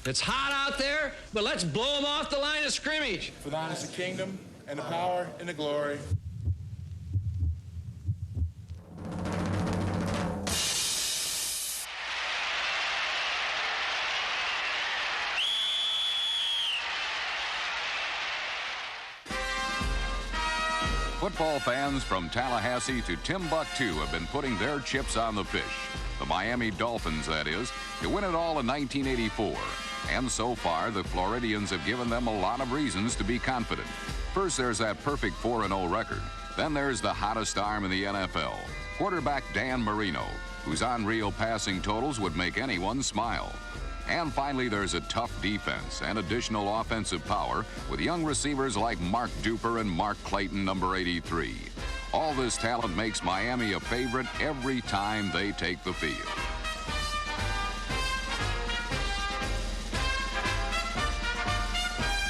It's hot out there, but let's blow them off the line of scrimmage. For thine is the kingdom, and the power, and the glory. Football fans from Tallahassee to Timbuktu have been putting their chips on the fish. The Miami Dolphins, that is, to win it all in 1984. And so far, the Floridians have given them a lot of reasons to be confident. First, there's that perfect 4-0 record. Then there's the hottest arm in the NFL, quarterback Dan Marino, whose unreal passing totals would make anyone smile. And finally, there's a tough defense and additional offensive power with young receivers like Mark Duper and Mark Clayton, number 83. All this talent makes Miami a favorite every time they take the field.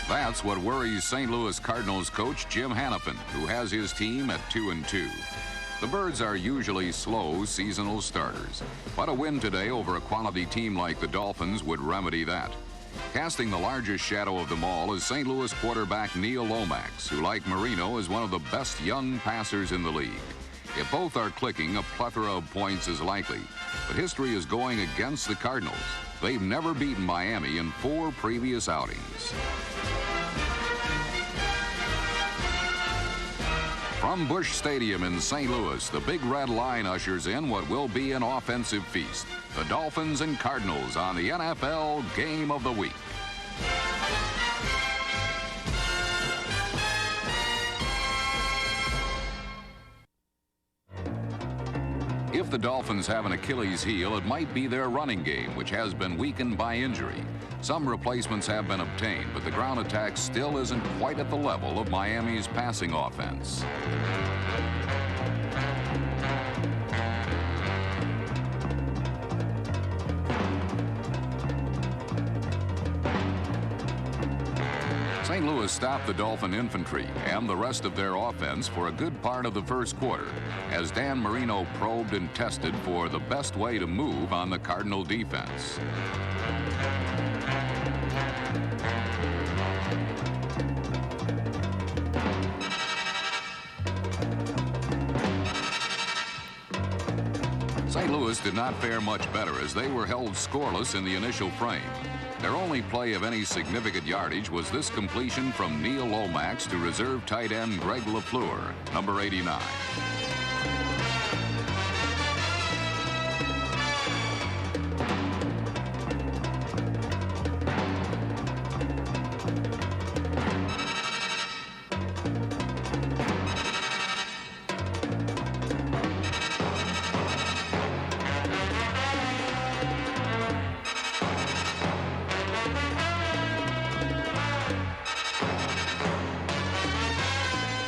That's what worries St. Louis Cardinals coach Jim Hanifin, who has his team at 2-2. The Birds are usually slow seasonal starters, but a win today over a quality team like the Dolphins would remedy that. Casting the largest shadow of them all is St. Louis quarterback Neil Lomax, who, like Marino, is one of the best young passers in the league. If both are clicking, a plethora of points is likely, but history is going against the Cardinals. They've never beaten Miami in 4 previous outings. From Busch Stadium in St. Louis, the Big Red Line ushers in what will be an offensive feast. The Dolphins and Cardinals on the NFL Game of the Week. If the Dolphins have an Achilles heel, it might be their running game, which has been weakened by injury. Some replacements have been obtained, but the ground attack still isn't quite at the level of Miami's passing offense. St. Louis stopped the Dolphin infantry and the rest of their offense for a good part of the first quarter, as Dan Marino probed and tested for the best way to move on the Cardinal defense. St. Louis did not fare much better as they were held scoreless in the initial frame. Their only play of any significant yardage was this completion from Neil Lomax to reserve tight end Greg LaFleur, number 89.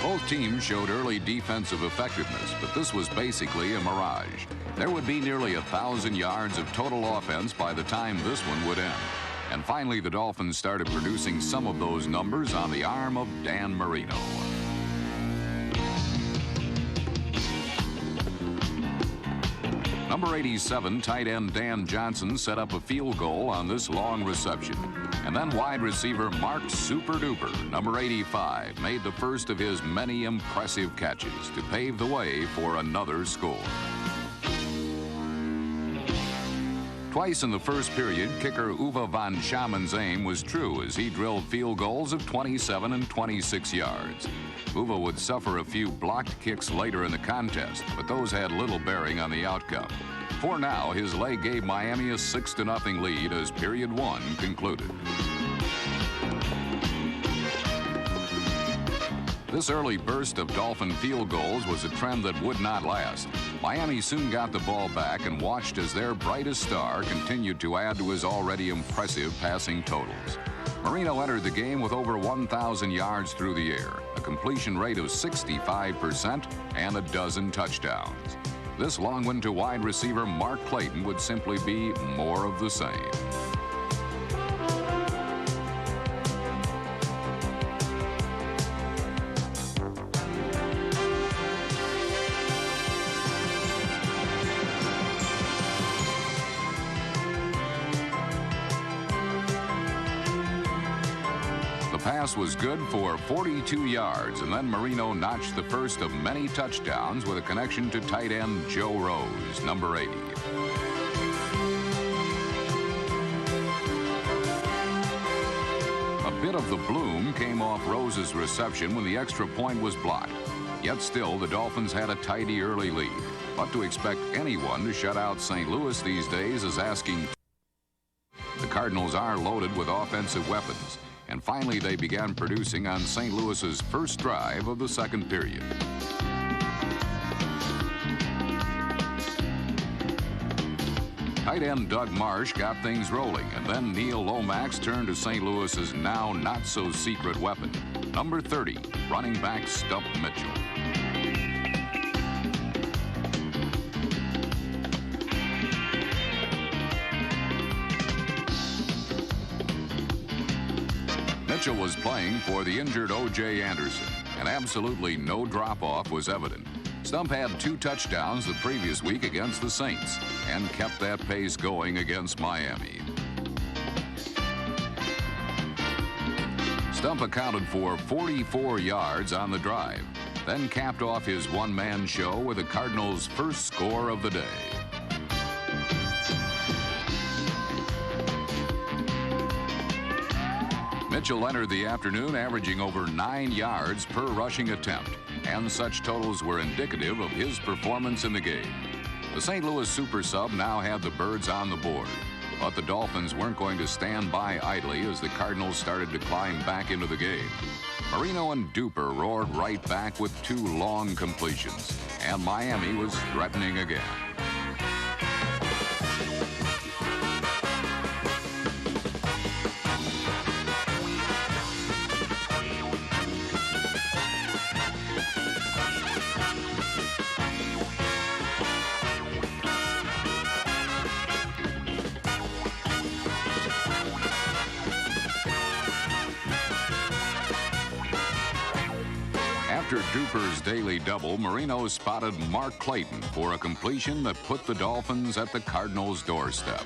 Both teams showed early defensive effectiveness, but this was basically a mirage. There would be nearly 1,000 yards of total offense by the time this one would end. And finally, the Dolphins started producing some of those numbers on the arm of Dan Marino. Number 87, tight end Dan Johnson, set up a field goal on this long reception. And then wide receiver Mark Super Duper, number 85, made the first of his many impressive catches to pave the way for another score. Twice in the first period, kicker Uwe van Schamen's aim was true as he drilled field goals of 27 and 26 yards. Uwe would suffer a few blocked kicks later in the contest, but those had little bearing on the outcome. For now, his leg gave Miami a 6-0 lead as period 1 concluded. This early burst of Dolphin field goals was a trend that would not last. Miami soon got the ball back and watched as their brightest star continued to add to his already impressive passing totals. Marino entered the game with over 1,000 yards through the air, a completion rate of 65%, and a dozen touchdowns. This long one to wide receiver Mark Clayton would simply be more of the same. pass was good for 42 yards, and then Marino notched the first of many touchdowns with a connection to tight end Joe Rose, number 80. A bit of the bloom came off Rose's reception when the extra point was blocked. Yet still, the Dolphins had a tidy early lead. But to expect anyone to shut out St. Louis these days is asking. The Cardinals are loaded with offensive weapons, and finally they began producing on St. Louis's first drive of the second period. Tight end Doug Marsh got things rolling, and then Neil Lomax turned to St. Louis's now not-so-secret weapon, number 30, running back Stump Mitchell. Mitchell was playing for the injured O.J. Anderson, and absolutely no drop-off was evident. Stump had 2 touchdowns the previous week against the Saints and kept that pace going against Miami. Stump accounted for 44 yards on the drive, then capped off his one-man show with the Cardinals' first score of the day. Mitchell entered the afternoon averaging over 9 yards per rushing attempt, and such totals were indicative of his performance in the game. The St. Louis super sub now had the birds on the board, but the Dolphins weren't going to stand by idly as the Cardinals started to climb back into the game. Marino and Duper roared right back with 2 long completions, and Miami was threatening again. After Duper's daily double, Marino spotted Mark Clayton for a completion that put the Dolphins at the Cardinals' doorstep.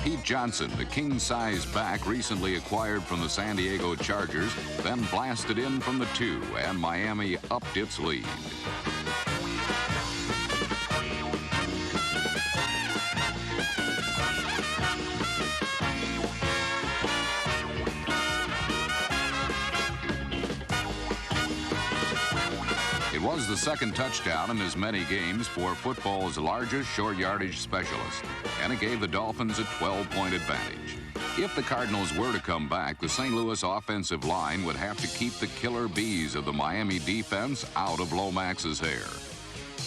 Pete Johnson, the king-size back recently acquired from the San Diego Chargers, then blasted in from the 2, and Miami upped its lead. It was the second touchdown in as many games for football's largest short yardage specialist, and it gave the Dolphins a 12-point advantage. If the Cardinals were to come back, the St. Louis offensive line would have to keep the killer bees of the Miami defense out of Lomax's hair.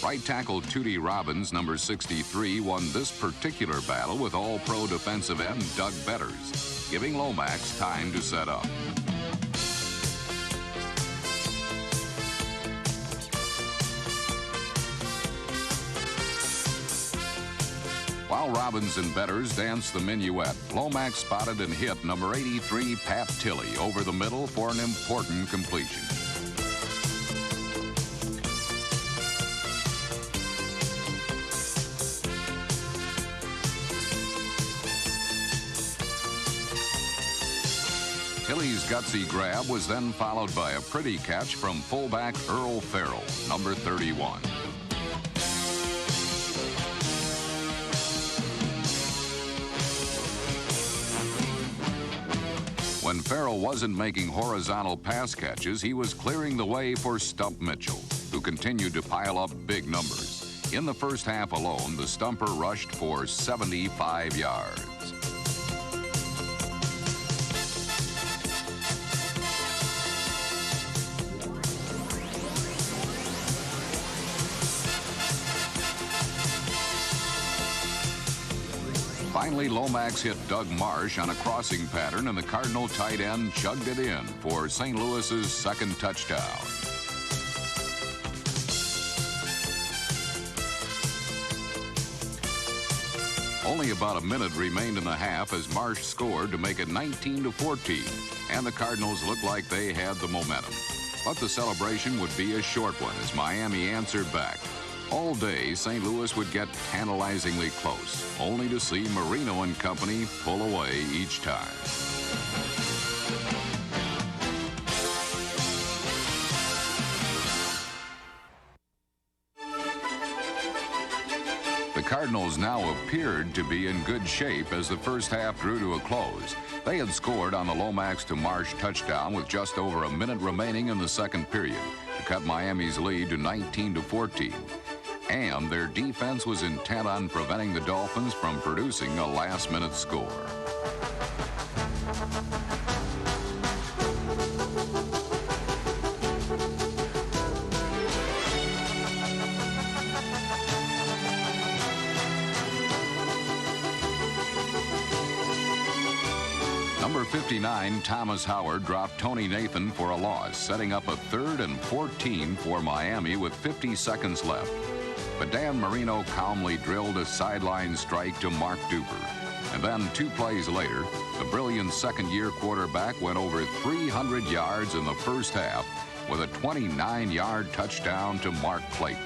Right tackle Tootie Robbins, number 63, won this particular battle with All-Pro defensive end Doug Betters, giving Lomax time to set up. While Robbins and Betters danced the minuet, Lomax spotted and hit number 83 Pat Tilley over the middle for an important completion. Tilley's gutsy grab was then followed by a pretty catch from fullback Earl Farrell, number 31. When Farrell wasn't making horizontal pass catches, he was clearing the way for Stump Mitchell, who continued to pile up big numbers. In the first half alone, the Stumper rushed for 75 yards. Finally, Lomax hit Doug Marsh on a crossing pattern, and the Cardinal tight end chugged it in for St. Louis's second touchdown. Only about a minute remained in the half as Marsh scored to make it 19-14, and the Cardinals looked like they had the momentum. But the celebration would be a short one as Miami answered back. All day, St. Louis would get tantalizingly close, only to see Marino and company pull away each time. The Cardinals now appeared to be in good shape as the first half drew to a close. They had scored on the Lomax to Marsh touchdown with just over a minute remaining in the second period to cut Miami's lead to 19-14. And their defense was intent on preventing the Dolphins from producing a last-minute score. Number 59, Thomas Howard, dropped Tony Nathan for a loss, setting up a 3rd and 14 for Miami with 50 seconds left. But Dan Marino calmly drilled a sideline strike to Mark Duper. And then 2 plays later, the brilliant second-year quarterback went over 300 yards in the first half with a 29-yard touchdown to Mark Clayton.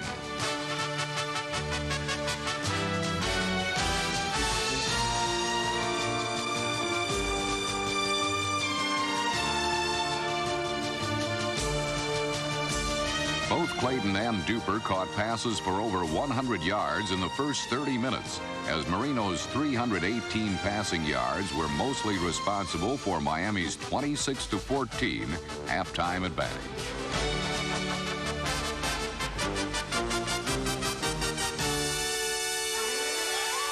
Both Clayton and Duper caught passes for over 100 yards in the first 30 minutes, as Marino's 318 passing yards were mostly responsible for Miami's 26-14 halftime advantage.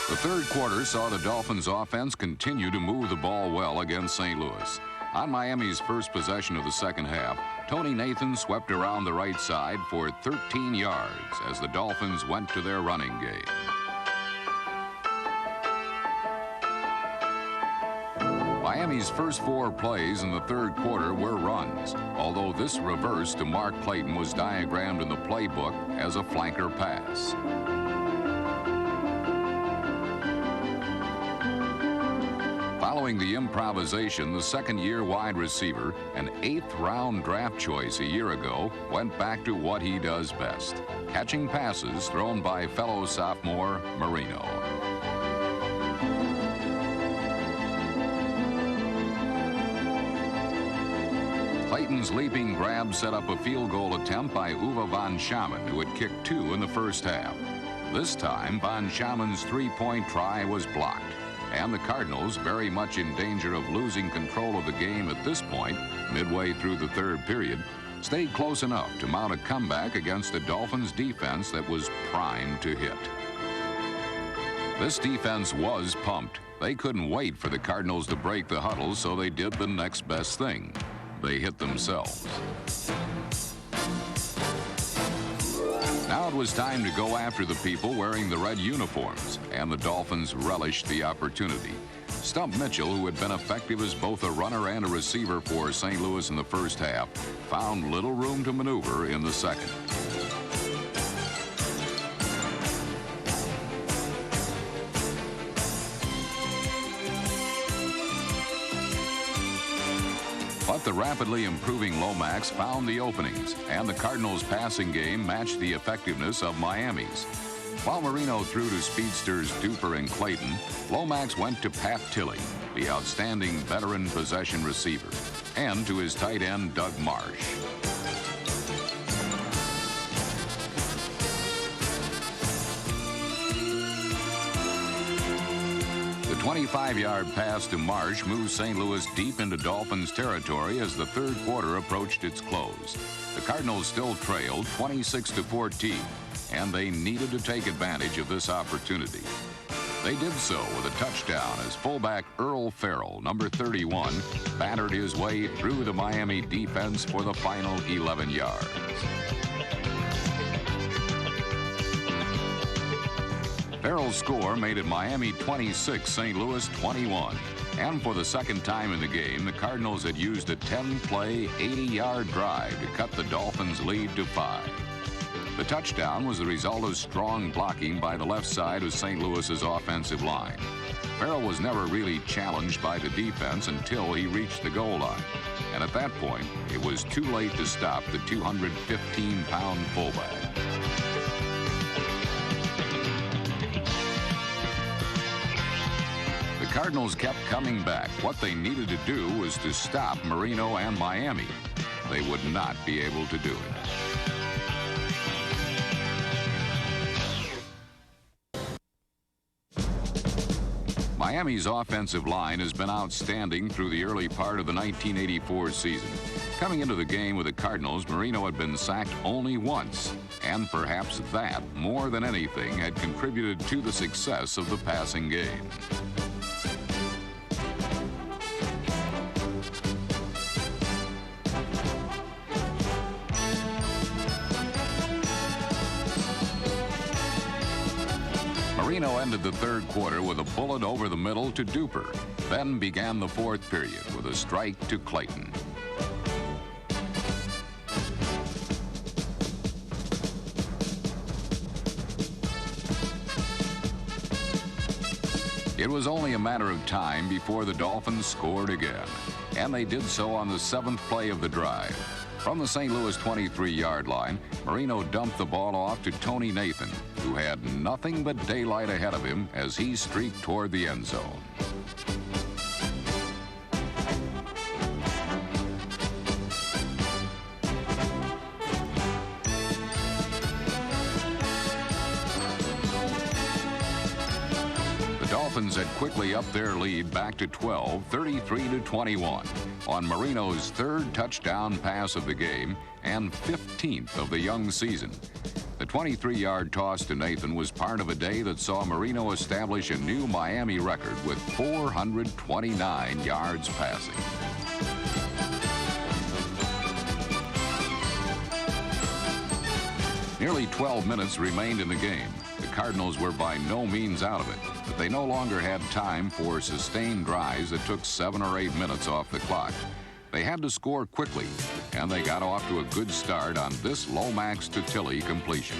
The third quarter saw the Dolphins' offense continue to move the ball well against St. Louis. On Miami's first possession of the second half, Tony Nathan swept around the right side for 13 yards as the Dolphins went to their running game. Miami's first 4 plays in the third quarter were runs, although this reverse to Mark Clayton was diagrammed in the playbook as a flanker pass. Following the improvisation, the second-year wide receiver, an 8th-round draft choice a year ago, went back to what he does best, catching passes thrown by fellow sophomore Marino. Clayton's leaping grab set up a field goal attempt by Uwe von Schaman, who had kicked 2 in the first half. This time, von Schaman's 3-point try was blocked, and the Cardinals, very much in danger of losing control of the game at this point, midway through the third period, stayed close enough to mount a comeback against a Dolphins defense that was primed to hit. This defense was pumped. They couldn't wait for the Cardinals to break the huddle, so they did the next best thing. They hit themselves. Now it was time to go after the people wearing the red uniforms, and the Dolphins relished the opportunity. Stump Mitchell, who had been effective as both a runner and a receiver for St. Louis in the first half, found little room to maneuver in the second. But the rapidly improving Lomax found the openings, and the Cardinals' passing game matched the effectiveness of Miami's. While Marino threw to speedsters Duper and Clayton, Lomax went to Pat Tilley, the outstanding veteran possession receiver, and to his tight end Doug Marsh. The 25-yard pass to Marsh moved St. Louis deep into Dolphins territory as the third quarter approached its close. The Cardinals still trailed 26-14, and they needed to take advantage of this opportunity. They did so with a touchdown as fullback Earl Farrell, number 31, battered his way through the Miami defense for the final 11 yards. Farrell's score made it Miami 26, St. Louis 21. And for the second time in the game, the Cardinals had used a 10-play, 80-yard drive to cut the Dolphins' lead to 5. The touchdown was the result of strong blocking by the left side of St. Louis's offensive line. Farrell was never really challenged by the defense until he reached the goal line. And at that point, it was too late to stop the 215-pound fullback. Cardinals kept coming back. What they needed to do was to stop Marino and Miami. They would not be able to do it. Miami's offensive line has been outstanding through the early part of the 1984 season. Coming into the game with the Cardinals, Marino had been sacked only once, and perhaps that, more than anything, had contributed to the success of the passing game. Marino ended the third quarter with a bullet over the middle to Duper. Then began the fourth period with a strike to Clayton. It was only a matter of time before the Dolphins scored again, and they did so on the seventh play of the drive. From the St. Louis 23-yard line, Marino dumped the ball off to Tony Nathan, who had nothing but daylight ahead of him as he streaked toward the end zone. The Dolphins had quickly upped their lead back to 12, 33-21, on Marino's third touchdown pass of the game and 15th of the young season. The 23-yard toss to Nathan was part of a day that saw Marino establish a new Miami record with 429 yards passing. Nearly 12 minutes remained in the game. The Cardinals were by no means out of it, but they no longer had time for sustained drives that took 7 or 8 minutes off the clock. They had to score quickly, and they got off to a good start on this Lomax to Tilley completion.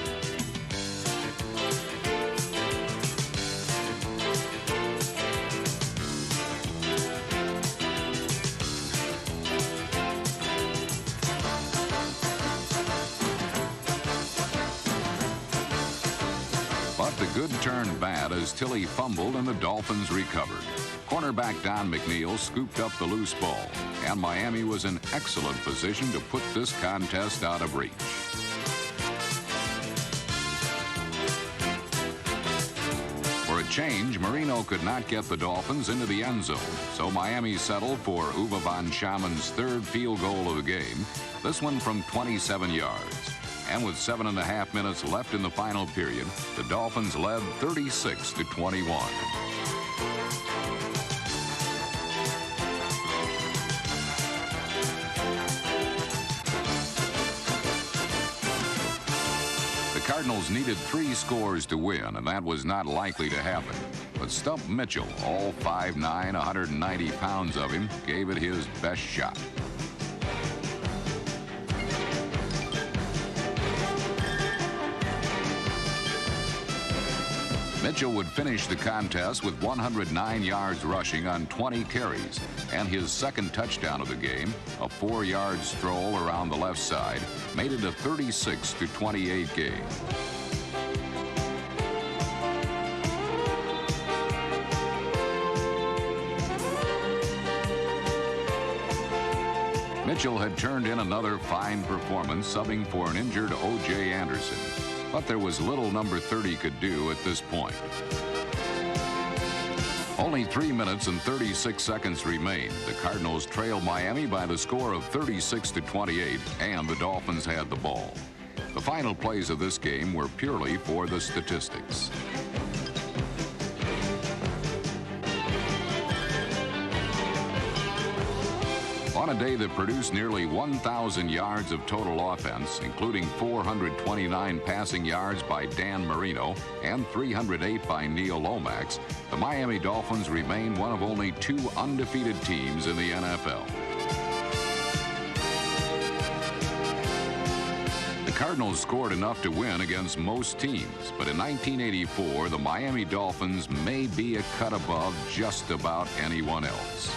But the good turned bad as Tilley fumbled and the Dolphins recovered. Cornerback Don McNeil scooped up the loose ball, and Miami was in excellent position to put this contest out of reach. For a change, Marino could not get the Dolphins into the end zone, so Miami settled for Uwe von Schamen's third field goal of the game, this one from 27 yards. And with 7.5 minutes left in the final period, the Dolphins led 36-21. The Cardinals needed 3 scores to win, and that was not likely to happen. But Stump Mitchell, all 5'9", 190 pounds of him, gave it his best shot. Mitchell would finish the contest with 109 yards rushing on 20 carries, and his second touchdown of the game, a 4-yard stroll around the left side, made it a 36-28 game. Mitchell had turned in another fine performance, subbing for an injured O.J. Anderson. But there was little number 30 could do at this point. Only 3 minutes and 36 seconds remained. The Cardinals trailed Miami by the score of 36-28, and the Dolphins had the ball. The final plays of this game were purely for the statistics. On a day that produced nearly 1,000 yards of total offense, including 429 passing yards by Dan Marino and 308 by Neil Lomax, the Miami Dolphins remain one of only 2 undefeated teams in the NFL. The Cardinals scored enough to win against most teams, but in 1984, the Miami Dolphins may be a cut above just about anyone else.